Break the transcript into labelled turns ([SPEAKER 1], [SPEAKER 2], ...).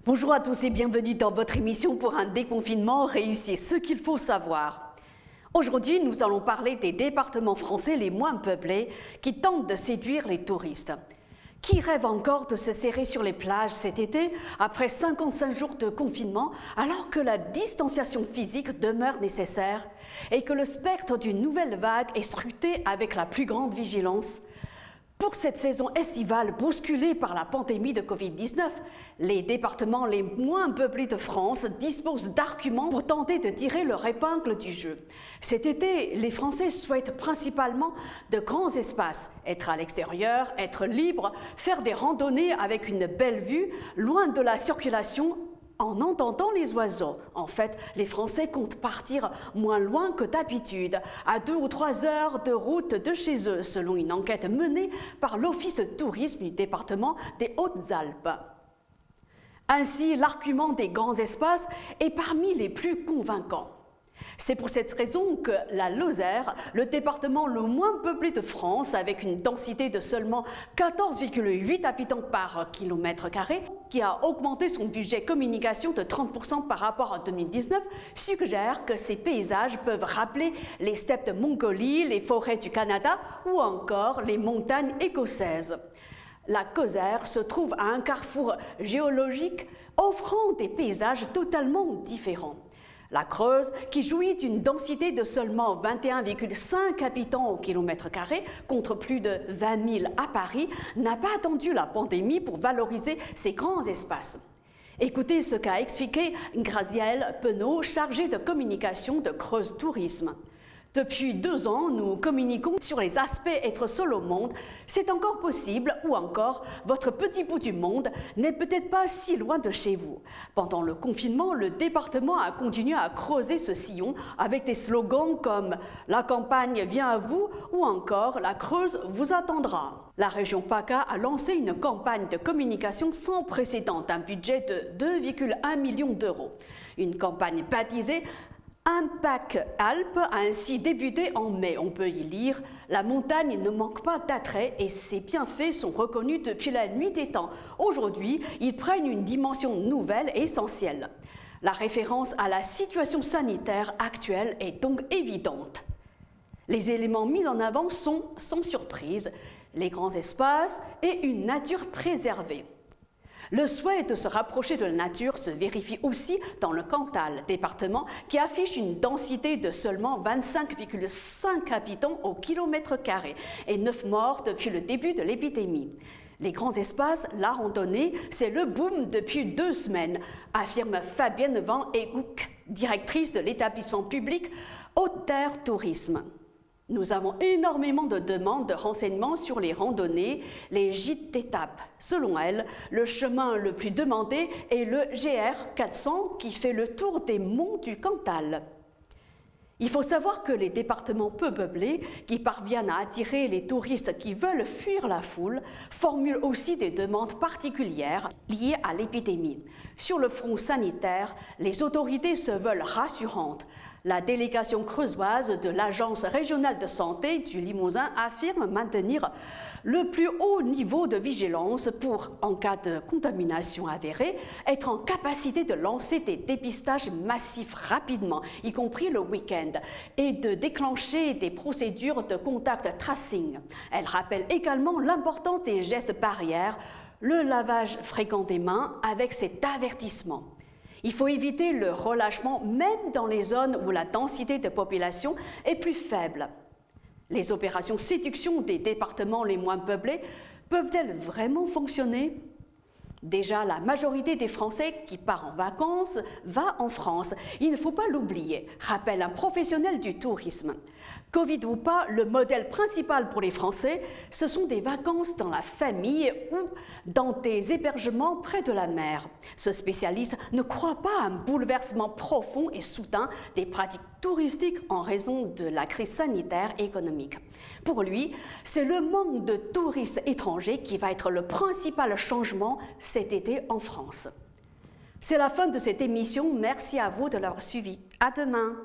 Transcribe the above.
[SPEAKER 1] Bonjour à tous et bienvenue dans votre émission pour un déconfinement réussi, ce qu'il faut savoir. Aujourd'hui, nous allons parler des départements français les moins peuplés qui tentent de séduire les touristes. Qui rêve encore de se serrer sur les plages cet été après 55 jours de confinement alors que la distanciation physique demeure nécessaire et que le spectre d'une nouvelle vague est scruté avec la plus grande vigilance? Pour cette saison estivale bousculée par la pandémie de Covid-19, les départements les moins peuplés de France disposent d'arguments pour tenter de tirer leur épingle du jeu. Cet été, les Français souhaitent principalement de grands espaces, être à l'extérieur, être libre, faire des randonnées avec une belle vue, loin de la circulation, en entendant les oiseaux. En fait, les Français comptent partir moins loin que d'habitude, à 2 ou 3 heures de route de chez eux, selon une enquête menée par l'Office de tourisme du département des Hautes-Alpes. Ainsi, l'argument des grands espaces est parmi les plus convaincants. C'est pour cette raison que la Lozère, le département le moins peuplé de France, avec une densité de seulement 14,8 habitants par kilomètre carré, qui a augmenté son budget communication de 30% par rapport à 2019, suggère que ces paysages peuvent rappeler les steppes de Mongolie, les forêts du Canada ou encore les montagnes écossaises. La Lozère se trouve à un carrefour géologique offrant des paysages totalement différents. La Creuse, qui jouit d'une densité de seulement 21,5 habitants au kilomètre carré, contre plus de 20 000 à Paris, n'a pas attendu la pandémie pour valoriser ces grands espaces. Écoutez ce qu'a expliqué Grazielle Penaud, chargée de communication de Creuse Tourisme. Depuis 2 ans, nous communiquons sur les aspects être seul au monde, c'est encore possible, ou encore votre petit bout du monde n'est peut-être pas si loin de chez vous. Pendant le confinement, le département a continué à creuser ce sillon avec des slogans comme « La campagne vient à vous » ou encore « La Creuse vous attendra ». La région PACA a lancé une campagne de communication sans précédent d'un budget de 2,1 millions d'euros. Une campagne baptisée Impact Alpes a ainsi débuté en mai. On peut y lire « La montagne ne manque pas d'attrait et ses bienfaits sont reconnus depuis la nuit des temps. Aujourd'hui, ils prennent une dimension nouvelle et essentielle. » La référence à la situation sanitaire actuelle est donc évidente. Les éléments mis en avant sont, sans surprise, les grands espaces et une nature préservée. Le souhait de se rapprocher de la nature se vérifie aussi dans le Cantal, département qui affiche une densité de seulement 25,5 habitants au kilomètre carré et 9 morts depuis le début de l'épidémie. Les grands espaces, la randonnée, c'est le boom depuis 2 semaines, affirme Fabienne Van Eehoek, directrice de l'établissement public Haute-Terre Tourisme. Nous avons énormément de demandes de renseignements sur les randonnées, les gîtes d'étape. Selon elle, le chemin le plus demandé est le GR 400 qui fait le tour des monts du Cantal. Il faut savoir que les départements peu peuplés, qui parviennent à attirer les touristes qui veulent fuir la foule, formulent aussi des demandes particulières liées à l'épidémie. Sur le front sanitaire, les autorités se veulent rassurantes. La délégation creusoise de l'Agence régionale de santé du Limousin affirme maintenir le plus haut niveau de vigilance pour, en cas de contamination avérée, être en capacité de lancer des dépistages massifs rapidement, y compris le week-end, et de déclencher des procédures de contact tracing. Elle rappelle également l'importance des gestes barrières, le lavage fréquent des mains avec cet avertissement. Il faut éviter le relâchement même dans les zones où la densité de population est plus faible. Les opérations séduction des départements les moins peuplés peuvent-elles vraiment fonctionner? Déjà, la majorité des Français qui part en vacances va en France. Il ne faut pas l'oublier, rappelle un professionnel du tourisme. Covid ou pas, le modèle principal pour les Français, ce sont des vacances dans la famille ou dans des hébergements près de la mer. Ce spécialiste ne croit pas à un bouleversement profond et soudain des pratiques touristiques en raison de la crise sanitaire et économique. Pour lui, c'est le manque de touristes étrangers qui va être le principal changement cet été en France. C'est la fin de cette émission. Merci à vous de l'avoir suivi. À demain.